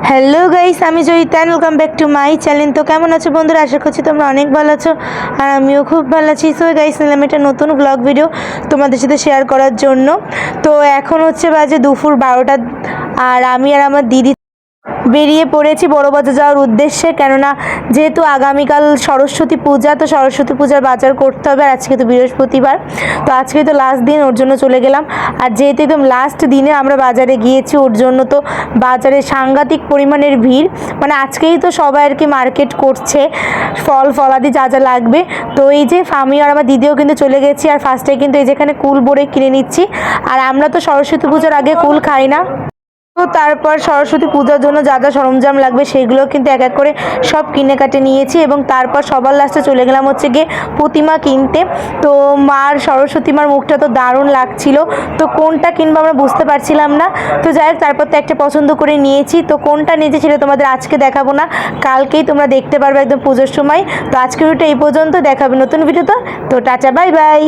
Hello guys, আমি Joyita. Welcome back to my channel. তো কেমন আছো বন্ধুরা? আশা করছি তোমরা অনেক ভালো আছো আর আমিও খুব ভালো আছি। সো গাইস, নিলাম একটা নতুন ব্লগ ভিডিও তোমাদের সাথে শেয়ার করার জন্য। তো এখন হচ্ছে বাজে দুপুর 12টা আর আমি আর আমার দিদি বেরিয়ে পড়েছি বড়বাজার যাওয়ার উদ্দেশ্যে। কেননা যেহেতু আগামীকাল সরস্বতী পূজা, তো সরস্বতী পূজার বাজার করতে হবে। আর আজকে তো বৃহস্পতিবার, তো আজকে তো লাস্ট দিন, ওর জন্য চলে গেলাম। আর যেহেতু একদম লাস্ট দিনে আমরা বাজারে গিয়েছি, ওর জন্য তো বাজারে সাংঘাতিক পরিমাণের ভিড়। মানে আজকেই তো সবাই আর কি মার্কেট করছে, ফল ফলাদি যা যা লাগবে। তো এই যে আমি আর আমার দিদিও কিন্তু চলে গেছি। আর ফার্স্টে কিন্তু এই যেখানে কুল ভরে কিনে নিচ্ছি। আর আমরা তো সরস্বতী পূজার আগে কুল খাই না। তো তারপর সরস্বতী পূজার জন্য যা যা সরঞ্জাম লাগবে সেগুলো কিন্তু এক এক করে সব কিনে কাটে নিয়েছি। এবং তারপর সবার লাস্টে চলে গেলাম হচ্ছে গিয়ে প্রতিমা কিনতে। তো মার সরস্বতী মার মুখটা তো দারুণ লাগছিল, তো কোনটা কিনবো আমরা বুঝতে পারছিলাম না। তো যাই হোক, তারপর তো একটা পছন্দ করে নিয়েছি। তো কোনটা নিয়েছি সেটা তোমাদের আজকে দেখাবো না, কালকেই তোমরা দেখতে পারবে একদম পুজোর সময়। তো আজকের ভিডিওটা এই পর্যন্ত, দেখাবে নতুন ভিডিও। তো টাটা, বাই বাই।